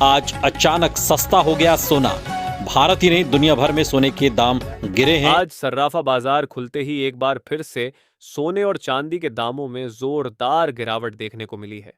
आज अचानक सस्ता हो गया सोना। भारत ही नहीं दुनिया भर में सोने के दाम गिरे हैं। आज सर्राफा बाजार खुलते ही एक बार फिर से सोने और चांदी के दामों में जोरदार गिरावट देखने को मिली है।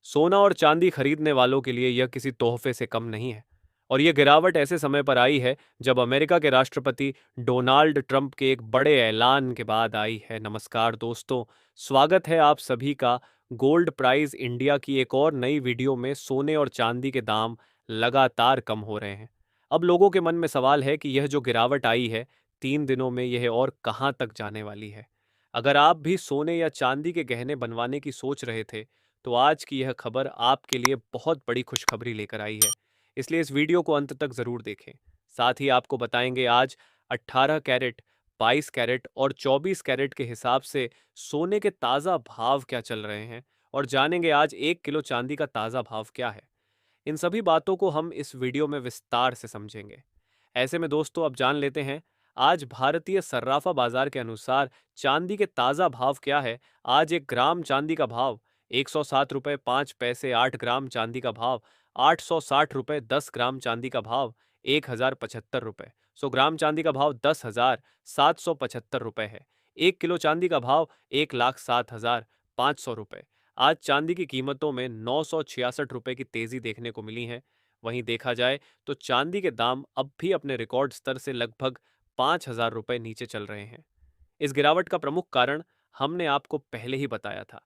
सोना और चांदी खरीदने वालों के लिए यह किसी तोहफे से कम नहीं है। और यह गिरावट ऐसे समय पर आई है जब अमेरिका के राष्ट्रपति डोनाल्ड ट्रंप के एक बड़े ऐलान के बाद आई है। नमस्कार दोस्तों, स्वागत है आप सभी का गोल्ड प्राइस इंडिया की एक और नई वीडियो में। सोने और चांदी के दाम लगातार कम हो रहे हैं। अब लोगों के मन में सवाल है कि यह जो गिरावट आई है 3 दिनों में, यह और कहाँ तक जाने वाली है। अगर आप भी सोने या चांदी के गहने बनवाने की सोच रहे थे तो आज की यह खबर आपके लिए बहुत बड़ी खुशखबरी लेकर आई है। इसलिए इस वीडियो को अंत तक जरूर देखें। साथ ही आपको बताएंगे आज 18 कैरेट, 22 कैरेट और 24 कैरेट के हिसाब से सोने के ताज़ा भाव क्या चल रहे हैं, और जानेंगे आज 1 किलो चांदी का ताज़ा भाव क्या है। इन सभी बातों को हम इस वीडियो में विस्तार से समझेंगे। ऐसे में दोस्तों, अब जान लेते हैं आज भारतीय सर्राफा बाजार के अनुसार चांदी के ताज़ा भाव क्या है। आज 1 ग्राम चांदी का भाव 107 रुपये 5 पैसे, 8 ग्राम चांदी का भाव 860 रुपये, 10 ग्राम चांदी का भाव 1075 रुपये, 100 ग्राम चांदी का भाव 10,775 रुपये है। 1 किलो चांदी का भाव 1,07,500 रुपये। आज चांदी की कीमतों में 966 रुपये की तेजी देखने को मिली है। वहीं देखा जाए तो चांदी के दाम अब भी अपने रिकॉर्ड स्तर से लगभग 5,000 रुपये नीचे चल रहे हैं। इस गिरावट का प्रमुख कारण हमने आपको पहले ही बताया था।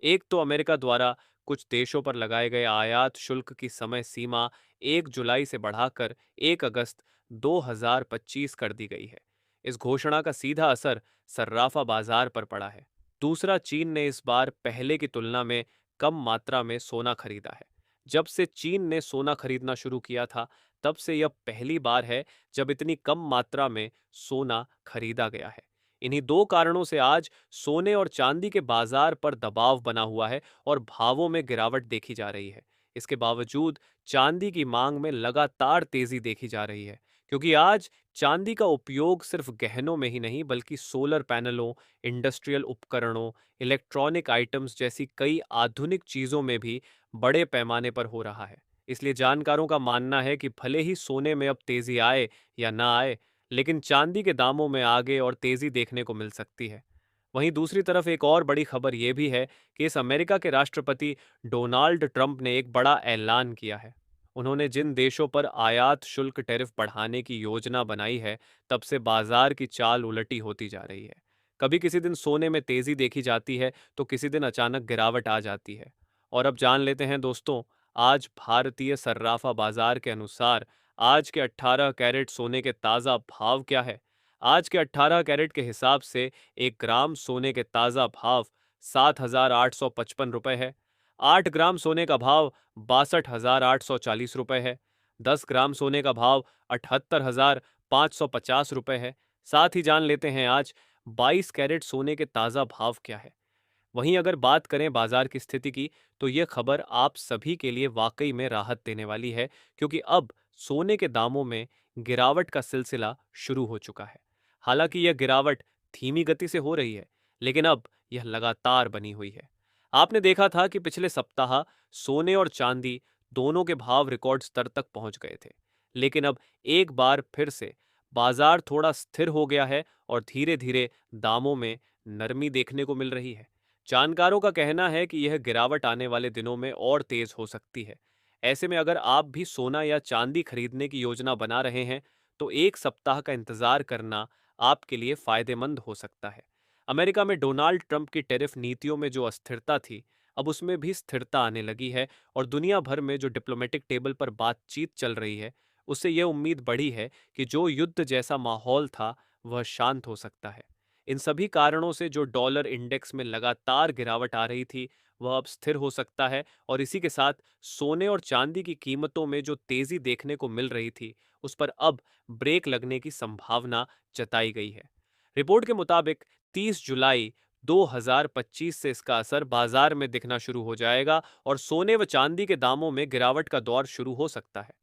एक तो अमेरिका द्वारा कुछ देशों पर लगाए गए आयात शुल्क की समय सीमा 1 जुलाई से बढ़ाकर 1 अगस्त 2025 कर दी गई है। इस घोषणा का सीधा असर सर्राफा बाजार पर पड़ा है। दूसरा, चीन ने इस बार पहले की तुलना में कम मात्रा में सोना खरीदा है। जब से चीन ने सोना खरीदना शुरू किया था, तब से यह पहली बार है जब इतनी कम मात्रा में सोना खरीदा गया है। इन्हीं दो कारणों से आज सोने और चांदी के बाजार पर दबाव बना हुआ है और भावों में गिरावट देखी जा रही है। इसके बावजूद चांदी की मांग में लगातार तेजी देखी जा रही है, क्योंकि आज चांदी का उपयोग सिर्फ गहनों में ही नहीं बल्कि सोलर पैनलों, इंडस्ट्रियल उपकरणों, इलेक्ट्रॉनिक आइटम्स जैसी कई आधुनिक चीजों में भी बड़े पैमाने पर हो रहा है। इसलिए जानकारों का मानना है कि भले ही सोने में अब तेजी आए या ना आए, लेकिन चांदी के दामों में आगे और तेजी देखने को मिल सकती है। वहीं दूसरी तरफ एक और बड़ी खबर यह भी है कि इस अमेरिका के राष्ट्रपति डोनाल्ड ट्रंप ने एक बड़ा ऐलान किया है। उन्होंने जिन देशों पर आयात शुल्क टैरिफ बढ़ाने की योजना बनाई है, तब से बाजार की चाल उलटी होती जा रही है। कभी किसी दिन सोने में तेजी देखी जाती है तो किसी दिन अचानक गिरावट आ जाती है। और अब जान लेते हैं दोस्तों, आज भारतीय सर्राफा बाजार के अनुसार आज के 18 कैरेट सोने के ताज़ा भाव क्या है। आज के 18 कैरेट के हिसाब से 1 ग्राम सोने के ताज़ा भाव 7,855 रुपये है। 8 ग्राम सोने का भाव 62,840 रुपये है। 10 ग्राम सोने का भाव 78,550 रुपये है। साथ ही जान लेते हैं आज 22 कैरेट सोने के ताज़ा भाव क्या है। वहीं अगर बात करें बाजार की स्थिति की, तो यह खबर आप सभी के लिए वाकई में राहत देने वाली है, क्योंकि अब सोने के दामों में गिरावट का सिलसिला शुरू हो चुका है। हालांकि यह गिरावट धीमी गति से हो रही है, लेकिन अब यह लगातार बनी हुई है। आपने देखा था कि पिछले सप्ताह सोने और चांदी दोनों के भाव रिकॉर्ड स्तर तक पहुंच गए थे, लेकिन अब एक बार फिर से बाजार थोड़ा स्थिर हो गया है और धीरे धीरे दामों में नरमी देखने को मिल रही है। जानकारों का कहना है कि यह गिरावट आने वाले दिनों में और तेज हो सकती है। ऐसे में अगर आप भी सोना या चांदी खरीदने की योजना बना रहे हैं, तो एक सप्ताह का इंतजार करना आपके लिए फायदेमंद हो सकता है। अमेरिका में डोनाल्ड ट्रंप की टैरिफ नीतियों में जो अस्थिरता थी, अब उसमें भी स्थिरता आने लगी है, और दुनिया भर में जो डिप्लोमेटिक टेबल पर बातचीत चल रही है, उससे यह उम्मीद बढ़ी है कि जो युद्ध जैसा माहौल था वह शांत हो सकता है। इन सभी कारणों से जो डॉलर इंडेक्स में लगातार गिरावट आ रही थी, वह अब स्थिर हो सकता है, और इसी के साथ सोने और चांदी की कीमतों में जो तेजी देखने को मिल रही थी, उस पर अब ब्रेक लगने की संभावना जताई गई है। रिपोर्ट के मुताबिक 30 जुलाई 2025 से इसका असर बाजार में दिखना शुरू हो जाएगा और सोने व चांदी के दामों में गिरावट का दौर शुरू हो सकता है।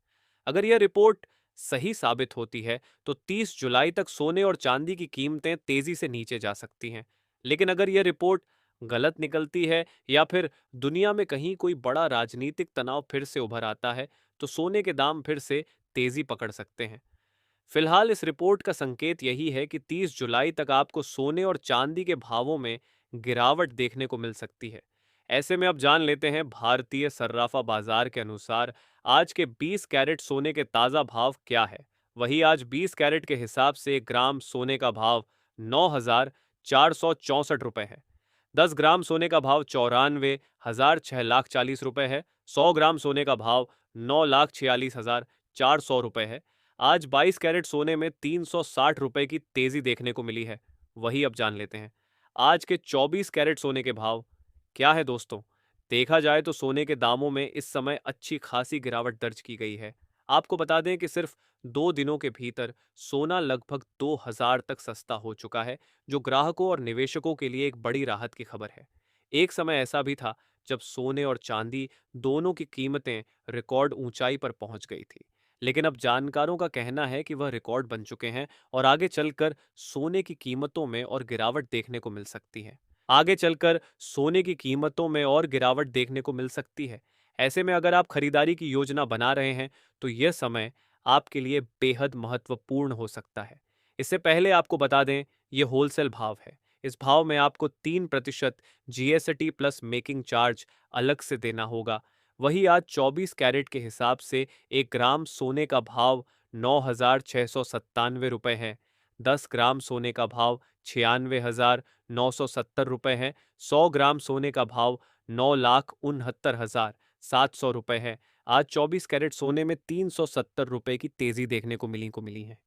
अगर यह रिपोर्ट सही साबित होती है तो 30 जुलाई तक सोने और चांदी की कीमतें तेजी से नीचे जा सकती हैं। लेकिन अगर यह रिपोर्ट गलत निकलती है या फिर दुनिया में कहीं कोई बड़ा राजनीतिक तनाव फिर से उभर आता है, तो सोने के दाम फिर से तेजी पकड़ सकते हैं। फिलहाल इस रिपोर्ट का संकेत यही है कि 30 जुलाई तक आपको सोने और चांदी के भावों में गिरावट देखने को मिल सकती है। ऐसे में अब जान लेते हैं भारतीय सर्राफा बाजार के अनुसार आज के 20 कैरेट सोने के ताज़ा भाव क्या है। वही आज 20 कैरेट के हिसाब से 1 ग्राम सोने का भाव 9,464 रुपए है। 10 ग्राम सोने का भाव 94,640 रुपए है। 100 ग्राम सोने का भाव 9,46,400 रुपए है। आज 22 कैरेट सोने में 360 रुपए की तेजी देखने को मिली है। वही अब जान लेते हैं आज के 24 कैरेट सोने के भाव क्या है दोस्तों। देखा जाए तो सोने के दामों में इस समय अच्छी खासी गिरावट दर्ज की गई है। आपको बता दें कि सिर्फ 2 दिनों के भीतर सोना लगभग 2,000 तक सस्ता हो चुका है, जो ग्राहकों और निवेशकों के लिए एक बड़ी राहत की खबर है। एक समय ऐसा भी था जब सोने और चांदी दोनों की कीमतें रिकॉर्ड ऊंचाई पर पहुंच गई थी, लेकिन अब जानकारों का कहना है कि वह रिकॉर्ड बन चुके हैं और आगे चलकर सोने की कीमतों में और गिरावट देखने को मिल सकती है। आगे चलकर सोने की कीमतों में और गिरावट देखने को मिल सकती है। ऐसे में अगर आप खरीदारी की योजना बना रहे हैं तो यह समय आपके लिए बेहद महत्वपूर्ण हो सकता है। इससे पहले आपको बता दें, यह होलसेल भाव है। इस भाव में आपको 3% जीएसटी प्लस मेकिंग चार्ज अलग से देना होगा। वही आज 24 कैरेट के हिसाब से 1 ग्राम सोने का भाव 9,697 रुपए है। 10 ग्राम सोने का भाव 96,970 रुपए है। 100 ग्राम सोने का भाव 9,69,700 रुपए है। आज 24 कैरेट सोने में 370 रुपए की तेजी देखने को मिली है।